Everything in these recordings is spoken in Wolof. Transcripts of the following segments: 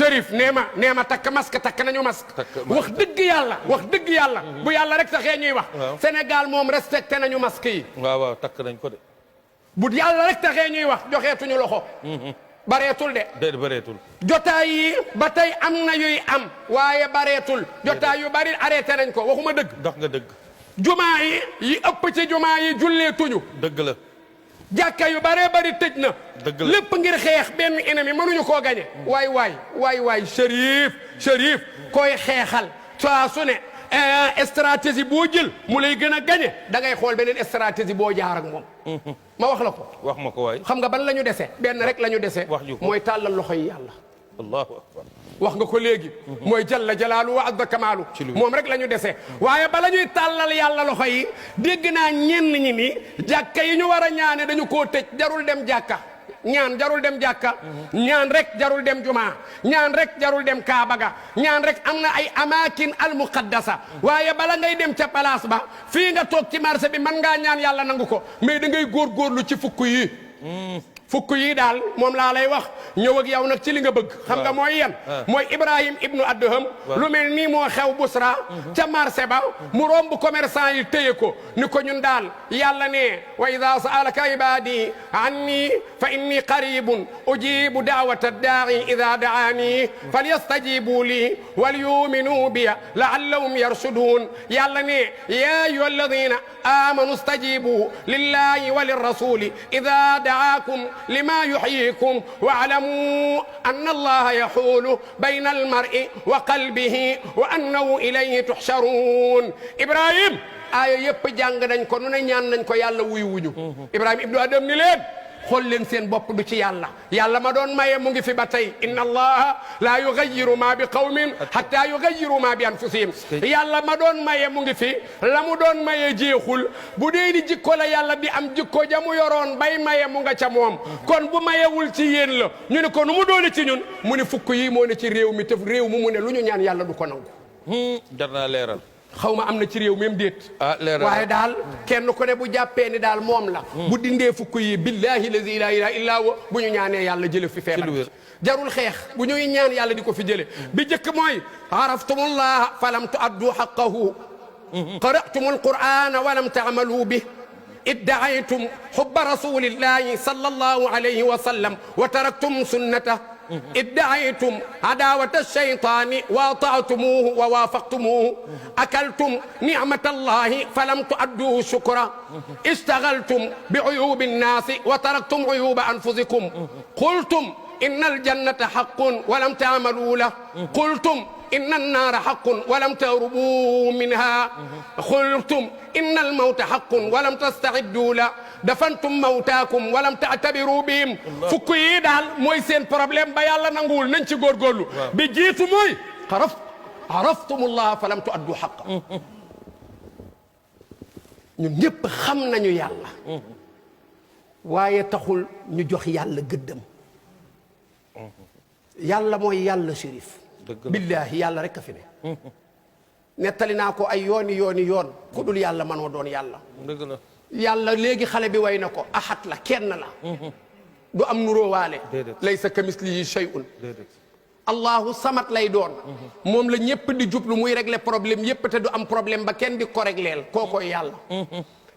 Chérif nee ma takk masque takk nañu masque. wax dëgg yàlla bu yàlla rek taxee ñuy wax. Sénégal moom respecté nañu masque yi. waaw takk nañ ko de. bu yàlla rek taxee ñuy wax joxeetuñu loxo. bareetul de. déedéet bareetul. jotaay yi ba tey am na yuy am waaye bareetul. jotaay yu bari arrêté nañ ko waxuma dëgg. dox nga dëgg. jumaa yi ëpp ci jumaa yi julleetuñu. dëgg la. jàkka yu baree bari tëj na. dëgg la lépp ngir xeex benn ennemi mënuñu koo gañe. waay Chérif koy xeexal saa su ne stratégie boo jël mu lay gën a gañe da ngay xool beneen stratégie boo jaar ak moom. ma wax la ko. wax ma ko waay. xam nga ban la ñu dese benn rek la ñu dese. wax ju ko mooy tàllal loxo yi yàlla. allahu akbar. wax nga ko léegi. mooy jalla jalaalu wa azza kamaalu. moom rek la ñu dese. waaye bala ñuy tàllal yàlla loxo yi dégg naa ñenn ñi ni jàkka yi ñu war a ñaane dañu koo tëj jarul dem jàkka. ñaan jarul dem jàkka. ñaan rek jarul dem jumaa. ñaan rek jarul dem Kaaba ga. ñaan rek am na ay amakin al muqaddasa. waaye bala ngay dem ca place ba fii nga toog ci marché bi mën ngaa ñaan yàlla nangu ko mais da ngay góorgóorlu ci fukk yi. fukk yi daal moom laa lay wax ñëw ak yow nag ci li nga bëgg. xam nga mooy yan. mooy Ibrahim ibnu Adham. lu mel nii moo xew Busra. ca marché ba mu romb commerçant yi téye ko ni ko ñun daal yàlla ne wa ida saalaka ibadi anni fa inni qaribun ujibu daawata daai ida daani falyastajibu li wal yuminu bi laallahum yarshudun yàlla ne ya ayuha alladina amanu stajibu lillahi wa lirrasuli ida daakum لما يحييكم واعلموا أن الله يحول بين المرء وقلبه وأنه إليه تحشرون إبراهيم aaya yëpp jàng nañ ko nu ne ñaan nañ ko yàlla wuy wuñu Ibrahima ibnu Adam ni leen xool leen seen bopp du ci yàlla ma doon maye mu ngi fi ba tey inna allaha la yughayyiru ma bi qawmin hatta yughayyiru ma bi anfusihim yàlla ma doon maye mu ngi fi la mu doon maye jeexul bu dee ni jikko la yàlla di am jikko ja mu yoroon bay maye mu nga ca moom kon bu mayewul ci yéen la ñu ne ko nu mu doone ci ñun mu ne fukk yi moo ne ci réew mi te réew mu ne lu ñu ñaan yàlla du ko nangu jar naa leeral. xaw ma am na ci réew même déet. leeral waaye daal kenn ku ne bu jàppee ni daal moom la. bu dindee fukk yi billahi lazi la ilaha illa huwa bu ñu ñaanee yàlla jële fi feebar. jarul xeex bu ñuy ñaan yàlla di ko fi jële bi jëkk mooy araftumullah falam tuaddu haqqahu qara'tumul qur'ana walam ta'malu bi ادعيتم حب رسول الله صلى الله عليه وسلم وتركتم سنته ادعيتم عداوة الشيطان وأطعتموه ووافقتموه أكلتم نعمة الله فلم تؤدوه شكرا اشتغلتم بعيوب الناس وتركتم عيوب أنفسكم قلتم إن الجنة حق ولم تعملوا له قلتم إن النار حق ولم تهربوا منها قلتم إن الموت حق ولم تستعدوا له دفنتم موتاكم ولم تعتبروا بهم fukk yi daal mooy seen problème ba yàlla nanguwul nañ ci góorgóorlu bi jiitu mooy araftumullah falam tuaddu haqqa ñun ñëpp xam nañu yàlla waaye taxul ñu jox yàlla gëddam yàlla mooy yàlla Chérif billahi yàlla rek a fi ne nettali naa ko ay yoon ku dul yàlla manoo doon yàlla dëgg la yàlla léegi xale bi way na ko axat la kenn la du am nuróowaale laysa kamislihi shay'un allahu samat lay doon moom la ñëpp di jublu muy régler problème yëpp te du am problème ba kenn di ko régleel kookoy yàlla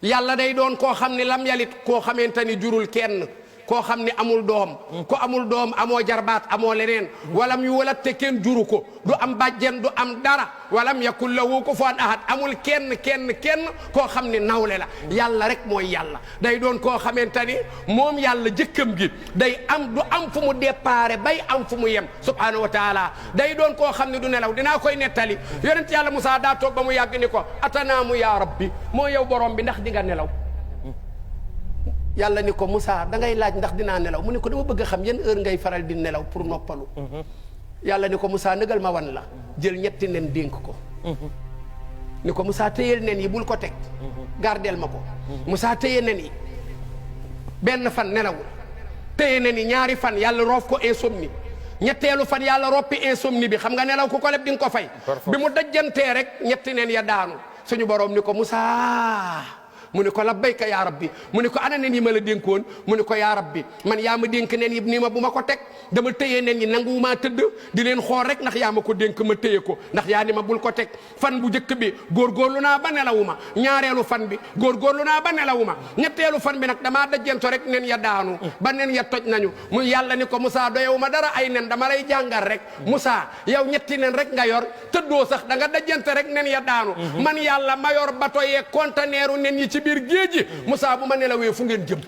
yàlla day doon koo xam ne lam yalit koo xamante ni jurul kenn koo xam ne amul doom ko amul doom amoo jarbaat amoo leneen walam yu walat te kenn juru ko du am bàjjen du am dara walam yakul lahu kufuwan ahad amul kenn koo xam ne nawle la yàlla rek mooy yàlla day doon koo xamante ni moom yàlla jëkkam gi day am du am fu mu déparé bay am fu mu yem subhanahu wa taala day doon koo xam ne du nelaw dinaa koy nettali yonent yàlla Musaa daa toog ba mu yàgg ni ko atanaamu yaa rabbi moo yow borom bi ndax di nga nelaw yàlla ni ko Moussa da ngay laaj ndax dinaa nelaw mu ne ko dama bëgg a xam yan heure ngay faral di nelaw pour noppalu yàlla ni ko Moussa nëgal ma wan la jël ñetti nen dénk ko ni ko Moussa téyel nen yi bul ko teg gardeel ma ko Moussa téye nen yi benn fan nelawul téye nen yi ñaari fan yàlla roof ko insomnie ñetteelu fan yàlla roppi insomnie bi xam nga nelaw ku ko leb di nga ko fay bi mu dajjantee rek ñetti nen ya daanu suñu borom ni ko Moussa mu ne ko labbayka yaa rabbi mu ne ko ana nen yi ma la dénkoon mu ne ko yaa rabbi man yaa ma dénk nen yi nii ma bu ma ko teg dama téye nen yi nanguwumaa tëdd di leen xool rek ndax yaa ma ko dénk ma téye ko ndax yaa ni ma bul ko teg fan bu njëkk bi góorgóorlu naa ba nelawuma ñaareelu fan bi góorgóorlu naa ba nelawuma ñetteelu fan bi nag damaa dajjanto rek nen ya daanu ba nen ya toj nañu mu yàlla ni ko Moussa doyewu ma dara ay nen dama lay jàngal rek Moussa yow ñetti nen rek nga yor tëddoo sax da nga dajjante rek nen ya daanu man yàlla ma yor bato yeeg conteneeru nen yi ci biir géej gi Moussa bu ma nelawee fu ngeen jëm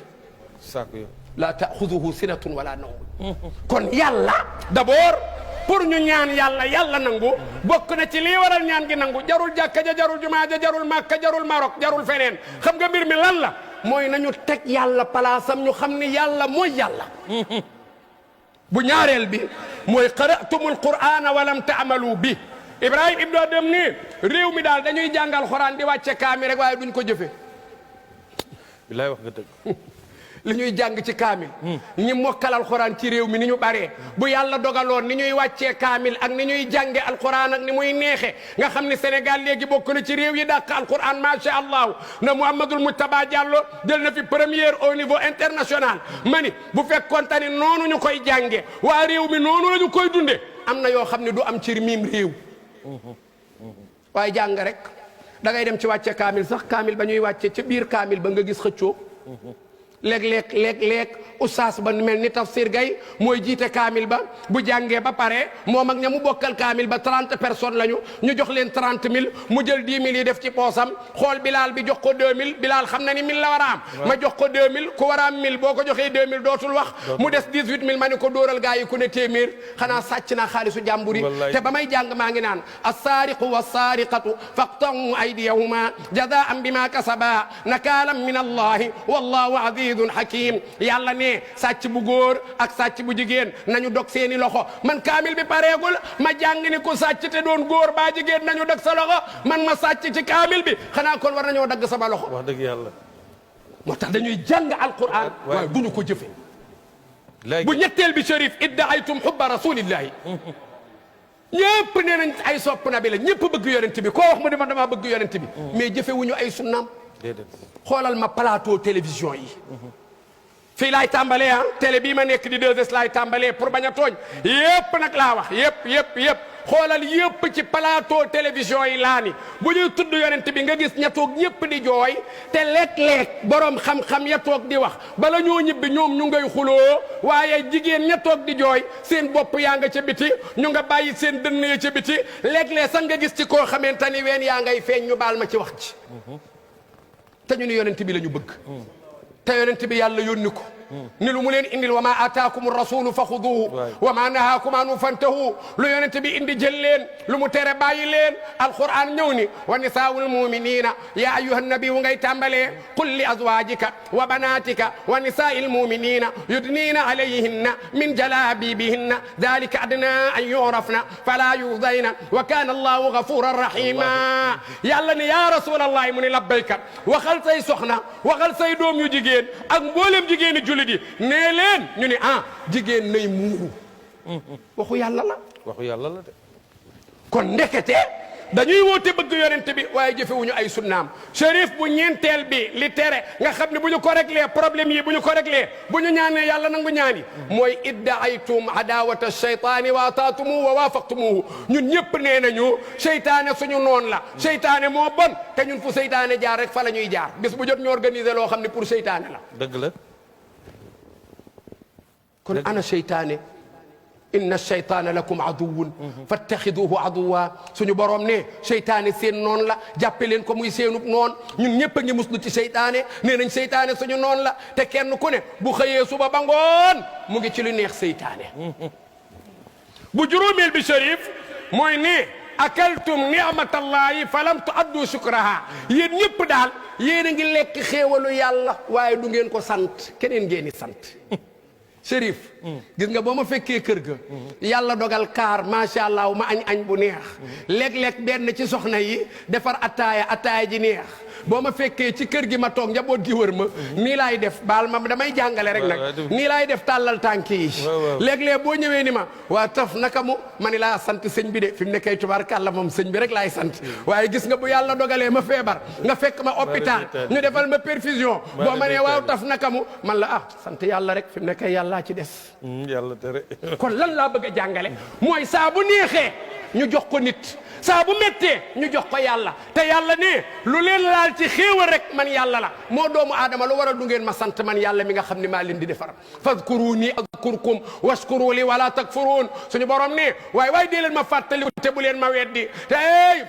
saako yo la taaxuduhu sinatun wala nawm kon yàlla d'abord pour ñu ñaan yàlla nangu bokk na ci lii waral ñaan gi nangu jarul jàkka ja jarul jumaa ja jarul màkka jarul Maroc jarul feneen xam nga mbir mi lan la mooy nañu teg yàlla palaasam ñu xam ni yàlla mooy yàlla bu ñaareel bi mooy qara'tumul qur'ana wa lam ta'malu bi Ibrahima ibnu Adham ni réew mi daal dañuy jàngal xuraan di wàcce kaamil rek waaye duñ ko jëfe bilaay wax nga dëgg li ñuy jàng ci kaamil ñi mokkal alxuraan ci réew mi ni ñu baree bu yàlla dogaloon ni ñuy wàccee kaamil ak ni ñuy jànge alxuraan ak ni muy neexe nga xam ni Sénégal léegi bokk na ci réew yi dàq alxuraan macha allah na Mouhamadoul Moustapha Diallo jël na fi première au niveau international ma ni bu fekkoon te ni noonu ñu koy jànge waa réew mi noonu la ñu koy dunde am na yoo xam ne du am ci miim réew waaye jàng rek da ngay dem ci wàcce kaamil sax kaamil ba ñuy wàcce ca biir kaamil ba nga gis xëccoo léeg-léeg oustaz ba mel ni tafsir gay mooy jiite kaamil ba bu jàngee ba pare moom ak ña mu bokkal kaamil ba 30 personnes lañu ñu jox leen 30 000 mu jël 10 000 yi def ci poosam xool Bilal bi jox ko 2000 Bilal xam na ni 1000 la war a am ma jox ko 2000 ku war a am 1000 boo ko joxee 2000 dootul wax mu des 18000 ma ni ko dóoral gaa yi ku ne téeméer xanaa sàcc naa xaalisu jàmbur yi te ba may jàng maa ngi naan as-saariqu was-saariqatu faqta'u aydiyahuma jazaa'an bima kasaba nakaalan min allahi wallahu azizun hakim yàlla ne sàcc bu góor ak sàcc bu jigéen nañu dog seeni loxo man kaamil bi pareegul ma jàng ni ku sàcc te doon góor baa jigéen nañu dog sa loxo man ma sàcc ci kaamil bi xanaa kon war nañoo dagg sama loxo wax dëgg yàlla moo tax dañuy jàng alquran waaye duñu ko jëfe léegi bu ñetteel bi Cherif iddaaytum xubba rasulillahi ñëpp nee nañ ay sopp na bi la ñëpp bëgg yonent bi koo wax mu di ma damaa bëgg yonent bi mais jëfewuñu ay sunnaam déedéet xoolal ma plateau télévision yi fii laay tàmbalee ah télé bii ma nekk di 2S laay tàmbalee pour bañ a tooñ yépp nag laa wax yépp xoolal yépp ci plateau télévision yi laa ni bu ñuy tudd yonent bi nga gis ña toog ñëpp di jooy te léeg-léeg borom xam-xam ya toog di wax bala ñoo ñibbi ñoom ñu ngay xuloo waaye jigéen ña toog di jooy seen bopp yaa nga ca biti ñu nga bàyyi seen dënn ya ca biti léeg-léeg sax nga gis ci koo xamante ni ween yaa ngay feeñ ñu baal ma ci wax ci te ñu ni yonent bi la ñu bëgg te yonent bi yàlla yónni ko ni lu mu leen indil wa ma ataakum rasulu fa xuduhu wa ma nahaakum anu fantahu lu yonent bi indi jël leen lu mu tere bàyyi leen alquran ñëw ni wa nisaa'ul muminina ya ayyuha nabi wu ngay tàmbalee qul li azwajika wa banatika wa nisaa'il muminina yudnina alayhinna min jalabibihinna dhalika adna an yurafna fala yudayna wa kana allahu ghafuran rahima yàlla ni ya rasulallahi mu ni labbayka waxal say soxna waxal say doom yu jigéen ak mboolem jigéeni jullit yi nee leen ñu ni jigéen nay muuru waxu yàlla la waxu yàlla la de kon ndekete dañuy woote bëgg yonent bi waaye jëfewuñu ay sunnaam Cherif bu ñeenteel bi li tere nga xam ne bu ñu ko réglé problème yi bu ñu ko réglé bu ñu ñaanee yàlla nangu ñaani mooy iddaaytum adawata shaytaani wa ataatumu wa waafaqtumuhu ñun ñëpp nee nañu seytaane suñu noon la seytaane moo bon te ñun fu seytaane jaar rek fa la ñuy jaar bis bu jot ñu organiser loo xam ne pour seytaane la dëgg la kon ana seytaane inna shaytaana lakum aduwwun fattaxiduhu aduwwa suñu borom ne seytaane seen noon la jàppe leen ko muy seenub noon ñun ñëpp a ngi muslu ci seytaane nee nañ seytaane suñu noon la te kenn ku ne bu xëyee suba ba ngoon mu ngi ci lu neex seytaane bu juróomeel bi Cherif mooy ne akaltum ni'matallahi falam tu'addu shukraha yéen ñëpp daal yéen a ngi lekk xéewalu yàlla waaye du ngeen ko sant keneen ngeen di sant Cherif gis nga boo ma fekkee kër ga yàlla dogal kaar macha allah ma añ bu neex léeg-léeg benn ci soxna yi defar attaaya ji neex boo ma fekkee ci kër gi ma toog njaboot gi wër ma nii laay def baal ma damay jàngale rek nag nii laay def tàllal tànk yi léeg-léeg boo ñëwee ni ma waa taf naka mu ma ni laa sant sëñ bi de fi mu nekkee tubaarkàlla moom sëñ bi rek laay sant waaye gis nga bu yàlla dogalee ma feebar nga fekk ma hôpital ñu defal ma perfusion boo ma nee waaw taf naka mu man la sant yàlla rek fi mu nekkee yàllaa ci des yàlla tere kon lan laa bëgg a jàngale mooy saa bu neexee ñu jox ko nit saa bu méttee ñu jox ko yàlla te yàlla ne lu leen laal ci xéewal rek man yàlla la moo doomu aadama lu waral du ngeen ma sant man yàlla mi nga xam ne maa leen di defar fadkuruni adkurkum washkuru li wala takfurun suñu borom ne waay dee leen ma fàttaliku te bu leen ma weddi te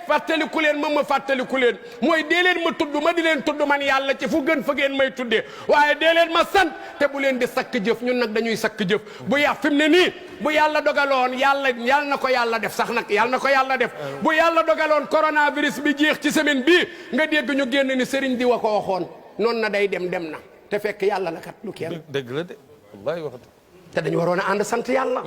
fàttaliku leen ma fàttaliku leen mooy dee leen ma tudd ma di leen tudd man yàlla ci fu gën fa ngeen may tuddee waaye dee leen ma sant te bu leen di sakk jëf ñun nag dañuy sakk jëf bu fi mu ne nii bu yàlla dogaloon yàlla na ko yàlla def sax nag yàlla na ko yàlla def bu yàlla dogaloon coronavirus bi jeex ci semaine bii nga dégg ñu génn ni sëriñ di wa ko waxoon noonu na day dem na te fekk yàlla la kat lu kenn dëgg la de wallahi wax te dañu waroon a ànd sant yàlla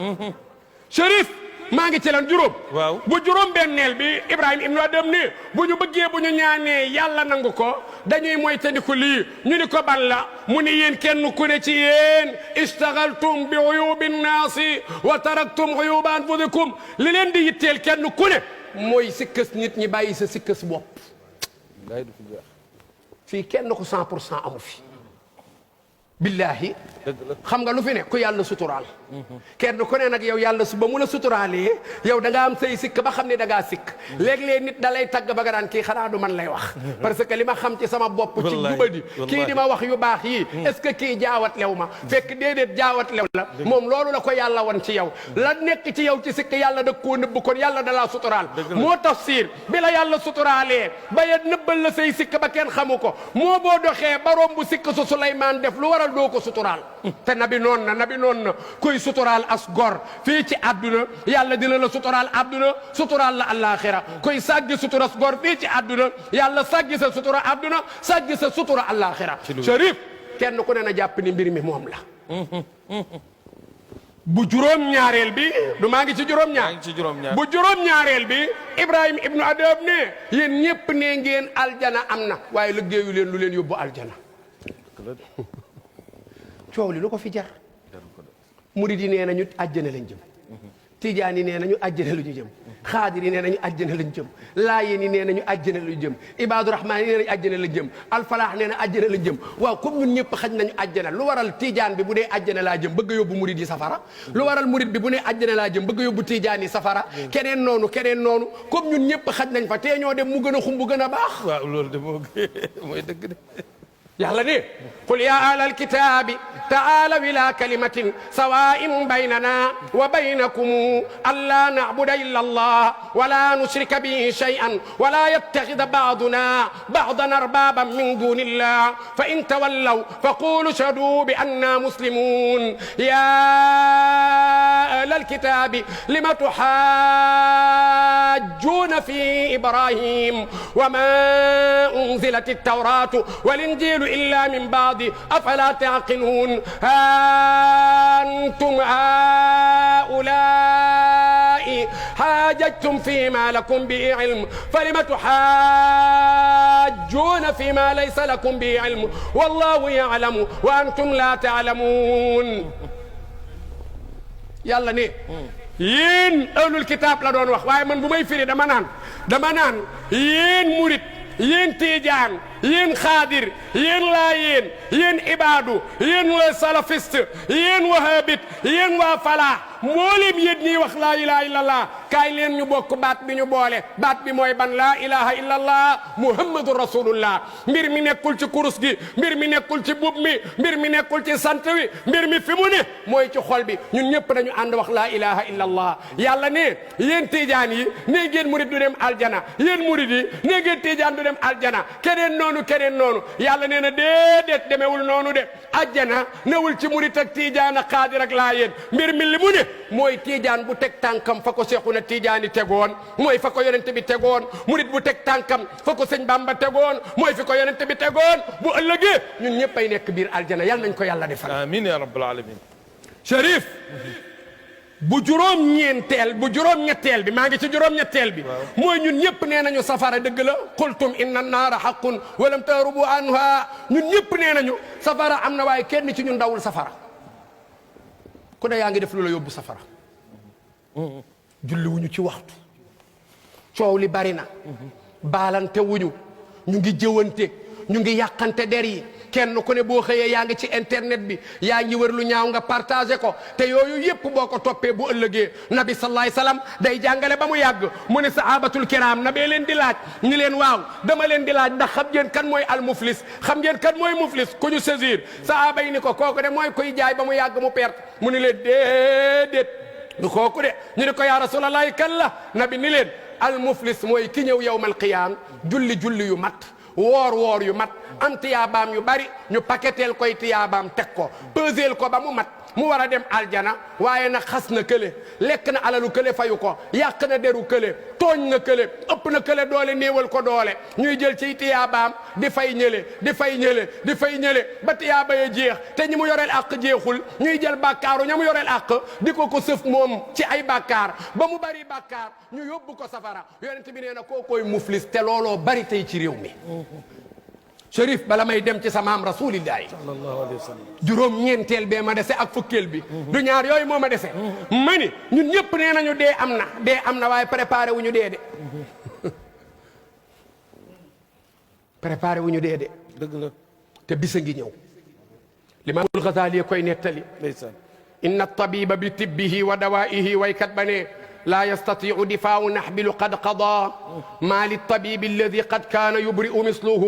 Chérif maa ngi ci lan juróom waaw bu juróom benneel bi Ibrahima ibnu Adam ni bu ñu bëggee bu ñu ñaanee yàlla nangu ko dañuy moytandiku lii ñu ni ko ban la mu ni yéen kenn ku ne ci yéen istagaltum bi uyubi nnaasi wa taraktum uyuba anfusikum li leen di yitteel kenn ku ne mooy sikkas nit ñi bàyyi sa sikkas bopp lay du fi jeex fii kenn ko 100% amu fi billahi dëgg la xam nga lu fi ne ku yàlla suturaal kenn ku ne nag yow yàlla su ba mu la suturaalee yow da nga am say sikk ba xam ne da ngaa sikk léeg-léeg nit da lay tagg ba nga daan kii xanaa du man lay wax parce que li ma xam ci sama bopp ci jubadi kii di ma wax yu baax yi est ce que kii jaawat lew ma fekk déedéet jaawat lew la moom loolu la ko yàlla wan ci yow la nekk ci yow ci sikk yàlla da koo nëbb kon yàlla da laa suturaal moo tafsir bi la yàlla suturaalee ba ya nëbbal la say sikk ba kenn xamu ko moo boo doxee ba romb sikk su Suleymaan def lu waral doo ko suturaal te nabi noon na kuy suturaal as gor fii ci àdduna yàlla dina la suturaal àdduna suturaal la àllaaxira kuy sàggi sutura as gor fii ci àdduna yàlla sàggi sa sutura àdduna sàggi sa sutura àllaaxira Chérif kenn ku ne na jàpp ni mbir mi moom la bu juróom-ñaareel bi du maa ngi ci juróom-ñaar bu juróom-ñaareel bi Ibrahima ibnu Adab ne yéen ñépp ne ngeen aljana am na waaye liggéeyu leen lu leen yóbbu aljana coow li lu ko fi jar murid yi nee nañu àjjana lañ jëm tijaan yi nee nañu àjjana la ñu jëm xaadir yi nee nañu àjjana lañ jëm laayeen yi nee nañu àjjana lañu jëm ibaadu rahmaan yi nee nañu àjjana lañ jëm alfalaax nee na àjjana lañ jëm waaw comme ñun ñëpp xaj nañu àjjana lu waral tijaan bi bu dee àjjana laa jëm bëgg a yóbbu murid yi safara lu waral murid bi bu nee àjjana laa jëm bëgg a yóbbu tijaan yi safara keneen noonu comme ñun ñëpp xaj nañ fa tee ñoo dem mu gën a xumb gën a baax waaw loolu de mooy dëgg de yàlla ne qul ya ahlal kitaabi taalaw ila kalimatin sawaa'in baynana wa baynakum allaa na'buda illa allah wa la nushrika bihi shay'an wa la yattakhidha ba'duna ba'dan arbaban min dunillah fa in tawallaw faqulu ashhadu bi anna muslimun ya ahlal kitaabi lima tuhajjuna fi ibrahim wa ma unzilat at-tawratu wal injilu إلا من بعد أفلا تعقلون أنتم هؤلاء حاججتم فيما لكم به علم فلم تحاجون فيما ليس لكم به علم والله يعلم وأنتم لا تعلمون يلا ني yéen ahlul kitaab la doon wax waaye man bu may firi dama naan yéen murit yéen tiijaan yéen xaadir yéen laayeen yéen ibaadu yéen waa salafiste yéen wahabit yéen waa falaa mboolem yéen ñiy wax laa ilaha illallah kaay leen ñu bokk baat bi ñu boole baat bi mooy ban laa ilaha illallah muhammadu rasulullah mbir mi nekkul ci kurus gi mbir mi nekkul ci bub mi mbir mi nekkul ci sant wi mbir mi fi mu ne mooy ci xol bi ñun ñëpp dañu ànd wax laa ilaha illallah yàlla ne yéen tiijaan yi ne ngeen murid du dem aljana yéen murid yi ne ngeen tiijaan du dem aljana keneen noonu yàlla nee na déedéet demewul noonu de aljana newul ci murid ak tiijaan ak xaadir ak laayeen mbir mi li mu ne mooy tiijaan bu teg tànkam fa ko seexuna tiijaani tegoon mooy fa ko yonent bi tegoon murid bu teg tànkam fa ko sëñ Bamba tegoon mooy fi ko yonent bi tegoon bu ëllëgee ñun ñëpp ay nekk biir aljana yàlla nañ ko yàlla defal amiin ya rabbal alamin Chérif bu juróom-ñeenteel bu juróom-ñetteel bi maa ngi ci juróom-ñetteel bi mooy ñun ñëpp nee nañu safara dëgg la qultum inna naara haqqun wa lam tarubu anha ñun ñëpp nee nañu safara am na waaye kenn ci ñun dawul safara ku ne yaa ngi def lu la yóbbu safara julli wuñu ci waxtu coow li bari na baalante wuñu ñu ngi jëwante ñu ngi yàqante der yi kenn ku ne boo xëyee yaa ngi ci internet bi yaa ngi wër lu ñaaw nga partagé ko te yooyu yëpp boo ko toppee bu ëllëgee nabi sallallahu alayhi wasallam day jàngale ba mu yàgg mu ne sahabatul kiram na bee leen di laaj ñi leen waaw dama leen di laaj ndax xam ngeen kan mooy al muflis xam ngeen kan mooy muflis ku ñu saisir sahaba yi ni ko kooku de mooy koy jaay ba mu yàgg mu perte mu ni leen déedéet du kooku de ñu ne ko yaa rasulallah kan la nabi ni leen al muflis mooy ki ñëw yawmal qiyaam julli yu mat woor yu mat am tiyaabaam yu bari ñu paketeel koy tiyaabaam teg ko peseel ko ba mu mat mu war a dem aljana waaye nag xas na kële lekk na alalu kële fayu ko yàq na deru kële tooñ na kële ëpp na kële doole néewal ko doole ñuy jël ci tiyaabaam di fay ñële di fay ñële di fay ñële ba tiyaaba ya jeex te ñi mu yoreel àq jeexul ñuy jël bàkkaaru ña mu yoreel àq di ko sëf moom ci ay bàkkaar ba mu bari bàkkaar ñu yóbbu ko safara yonent bi nee na koo koy muflis te looloo bari tey ci réew mi Chérif bala may dem ci sa maam rasulillahi sallallahu alayhi wa sallam juróom-ñeenteel bee ma dese ak fukkeel bi du ñaar yooyu moo ma dese ma ni ñun ñëpp nee nañu dee am na waaye préparé wu ñu dee de préparé wu ñu dee de dëgg la te bisa ngi ñëw Limaamul Ghazali koy nettali inna tabiba bi tibbihi wa dawaihi waykat ba ne لا يستطيع دفاع نحبل قد قضى ما للطبيب الذي قد كان يبرئ مثله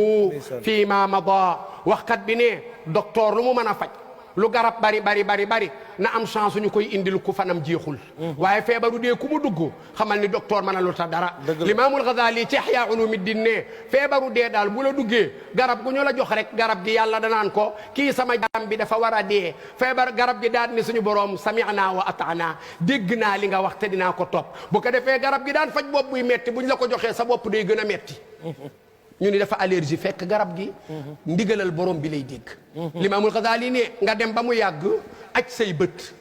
فيما مضى وقت بني دكتور لمو منا فاج lu garab bari na am chance ñu koy indil ku fanam jeexul waaye feebaru dee ku mu dugg xamal ni docteur mën a lu ta dara Limaamul Ghazali ci Ihya Ulumuddin ne feebaru dee daal bu la duggee garab gu ñu la jox rek garab gi yàlla danaan ko kii sama jaam bi dafa war a dee feebar garab gi daal ni suñu borom sami'na wa ata'na dégg naa li nga wax te dinaa ko topp bu ko defee garab gi daan faj bopp buy metti buñ la ko joxee sa bopp day gën a metti ñu ni dafa allergie fekk garab gi ndigalal borom bi lay dégg Limaamul Ghazali ne nga dem ba mu yàgg aj say bët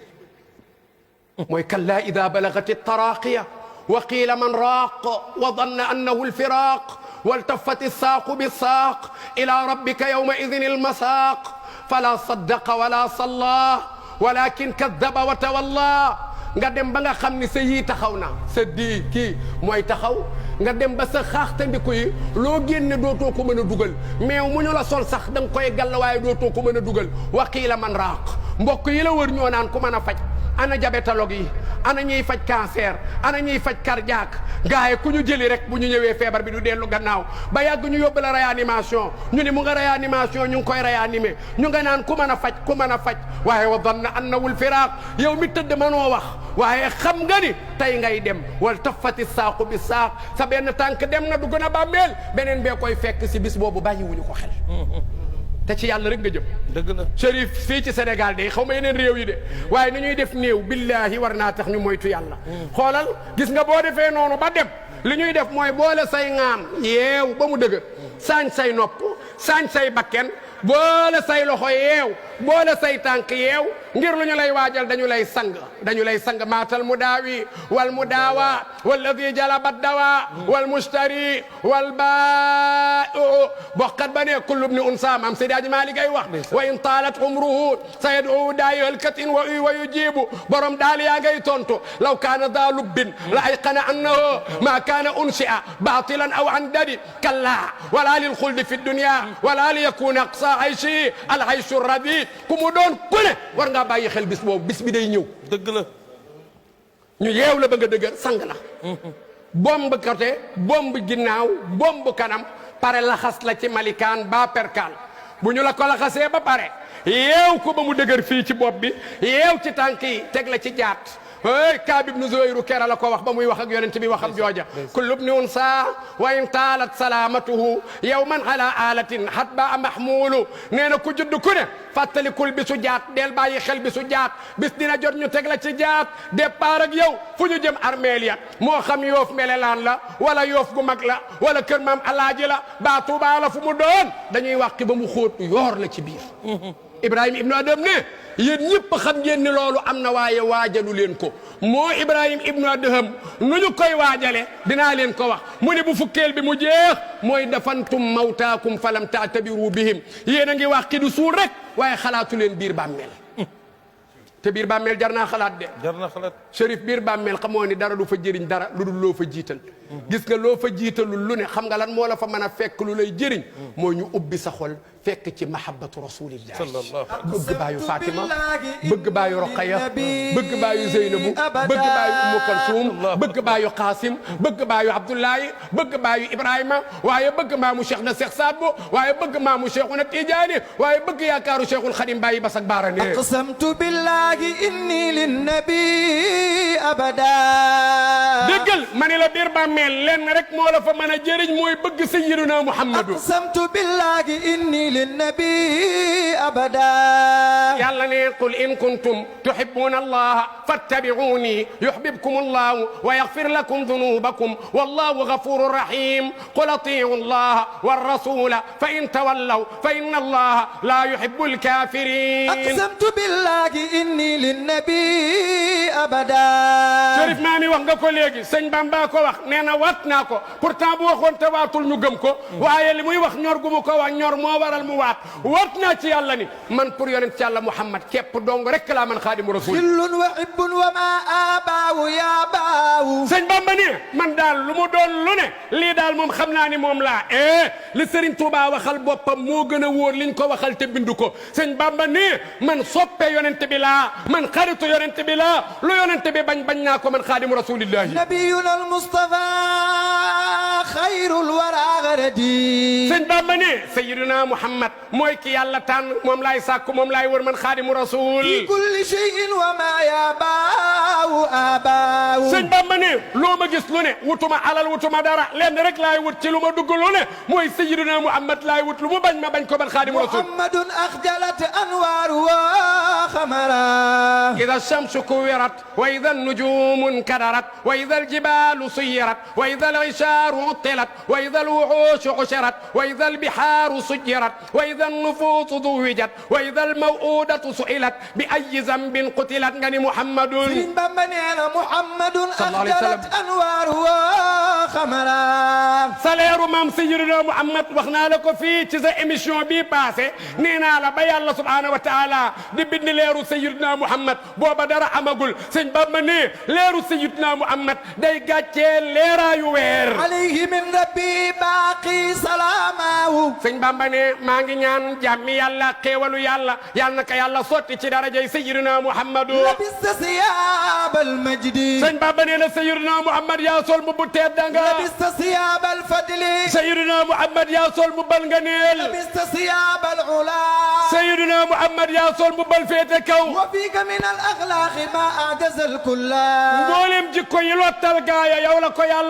mooy kalla ida balagati taraqiya wa qiila man raaq wa danna annahu alfiraq waltafati saaqu bisaaq ila rabbika yawma idin almasaaq fala saddaqa wala salla walakin kadaba wa tawalla nga dem ba nga xam ni sa yii taxaw na sa di kii mooy taxaw nga dem ba sa xaaxtandiku yi loo génne dootoo ko mën a dugal meew mu ñu la sol sax da nga koy gàll waaye dootoo ko mën a dugal waqiila man raaq mbokk yi la wër ñoo naan ku mën a faj ana diabétologue yi ana ñuy faj cancer ana ñuy faj cardiaque gars yi ku ñu jëli rek bu ñu ñëwee feebar bi du dellu gannaaw ba yàgg ñu yóbbu la réanimation ñu ni mu nga réanimation ñu ngi koy réanimer ñu nga naan ku mën a faj waaye wa danna annahu alfiraaq yow mi tëdd mënoo wax waaye xam nga ni tey ngay dem wal taffati saaqu bi saaq sa benn tànk dem na dugg na bàmmeel beneen bee koy fekk si bis boobu bàyyiwuñu ko xel te ci yàlla rek nga jëm dëgg la Chérif fii ci Sénégal de xaw ma yeneen réew yi de waaye ni ñuy def néew billahi war naa tax ñu moytu yàlla xoolal gis nga boo defee noonu ba dem li ñuy def mooy boole say ŋaam yeew ba mu dëgg saañ say nopp saañ say bakken boole say loxo yeew boole say tànk yeew ngir lu ñu lay waajal dañu lay sang maatal mudaawi wal mudaawa walladi jalabat dawa wal mushtari wal baa'i'u bokkat ba ne kullu ibni unsa maam Seydi Hadji Malick ay wax wa in taalat umruhu sayad'u daa'i halkatin wa yujibu borom daal yaa ngay tontu law kaana daa lubbin la ayqana annahu ma kaana unshi'a baatilan aw an dadi kalla wala lil xuldi fi dunya wala li yakuna aqsa ayshi al ayshu radi ku mu doon ku ne war ngaa bàyyi xel bis boobu bis bi day ñëw dëgg la ñu yeew la ba nga dëgër sang la bomb côté bomb ginnaaw bomb kanam pare laxas la ci malikaan ba perkaal bu ñu la ko laxasee ba pare yeew ko ba mu dëgër fii ci bopp bi yeew ci tànk yi teg la ci jaat Kaab ibnu Zuhayr kera la ko wax ba muy wax ak yonent bi waxam jooja kullu ibni unsa wa in taalat salaamatuhu yawman ala alatin hatba mahmulu nee na ku judd ku ne fàttalikul bisu jaat del bàyyi xel bisu jaat bis dina jot ñu teg la ci jaat départ ak yow fu ñu jëm armeel ya moo xam yoof melelaan la wala yoof gu mag la wala kër maam alaaji la baa Tuubaa la fu mu doon dañuy wàqi ba mu xóot yoor la ci biir Ibrahima ibnu Adham ne yéen ñëpp xam ngeen ni loolu am na waaye waajalu leen ko moo Ibrahima ibnu Adham nu ñu koy waajale dinaa leen ko wax mu ne bu fukkeel bi mu jeex mooy dafantum mawtaakum falam taatabiru bihim yéen a ngi wax ki du suul rek waaye xalaatu leen biir bàmmeel te biir bàmmeel jar naa xalaat de. jar na xalaat. Chérif biir bàmmeel xamoo ni dara du fa jëriñ dara lu dul loo fa jiital. gis nga loo fa jiitalul lu ne xam nga lan moo la fa mën a fekk lu lay jëriñ. moo ñu ubbi sa xol fekk ci mahabbatu rasulillah. bëgg baayu Fatima bëgg baayu Roqaya bëgg baayu Zeynabu bëgg baayu Umu Kalsum bëgg baayu Qasim bëgg baayu Abdullahi bëgg baayu Ibrahima waaye bëgg maamu Cheikh na Cheikh Saad Bou waaye bëgg maamu Cheikhuna Tijaani waaye bëgg yaakaaru Cheikhul Xadim Baye Basak Baara ne. aqsamtu billahi inni linnabi abada. déggal ma ne la biir bàmmeel lenn rek moo la fa mën a jëriñ mooy bëgg sayyiduna Muhammadu. aqsamtu billahi inni linnabi abada. yàlla ne qul in kuntum tuhibbuna allaha fattabi'uni yuhbibkum allahu wa yaghfir lakum dhunubakum wallahu ghafurur rahim qul ati'u allaha war rasula fa in tawallaw fa inna allaha la yuhibbul kafirin. aqsamtu billahi inni linnabi abada. Chérif Maami wax nga ko léegi sëñ Bamba ko wax nee na waat naa ko pourtant bu waxoon te waatul ñu gëm ko waaye li muy wax ñor gu mu ko wax ñor moo waral mu waat naa ci yàlla ni man pour yonent ci yàlla Muhammad képp dong rek laa man xaadimu rasul. xillun wa hibbun wa ma abaawu yaa baawu. sëñ Bamba ni man daal lu mu doon lu ne lii daal moom xam naa ni moom laa li Serigne Touba waxal boppam moo gën a wóor liñ ko waxal te bindu ko sëñ Bamba ni man soppe yonent bi laa man xaritu yonent bi laa lu yonent bi bañ naa ko man xaadimu rasulillahi. nabiyuna al Mustafa xayrul wara garadi. sëñ Bamba ne sayyiduna Muhammad mooy ki yàlla tànn moom laay sàkku moom laay wër man xaadimu rasul. fi kulli shay'in wa ma yabaawu abaawu. sëñ Bamba ne loo ma gis lu ne wutuma alal wutuma dara lenn rek laay wut ci lu ma dugg lu ne mooy sayyiduna Muhammad laay wut lu mu bañ ma bañ ko man xaadimu rasul. Muhammadun axjalat anwaaru wa xamara. ida shamsu kuwirat wa ida النجوم انكدرت وإذا الجبال سيرت وإذا العشار عطلت وإذا الوحوش حشرت وإذا البحار سجرت وإذا النفوس زوجت وإذا الموءودة سئلت بأي ذنب قتلت غني محمد محمد أخجلت أنواره خمرا سلير مام سيدنا محمد waxna la ko fii ci sa émission bi passé nee naa la ba yàlla subhanahu wa taala di bind leeru sayyidina Muhammad booba dara amagul sëñ Bamba ne leeru sayyidina Muhammad day gàccee leeraayu weer alayhi min rabbi baaqi salaamaahu sëñ Bamba ne maa ngi ñaan jàmmi yàlla xéewalu yàlla yal na ko yàlla sotti ci darajay sayyidina Muhammadu labista siyaabal majdi sëñ Bamba ne la sayyidina Muhammad yaa sol mu bu tedd nga labista siyaabal fadli sayyidina Muhammad yaa sol mu bal nga neel labista siyaabal ula sayyidina Muhammad yaa sol mu bal féete kaw wa fiika min al axlaaqi ma ajazal kulla mboolem jikko yi lottal gaaya yow la ko yàlla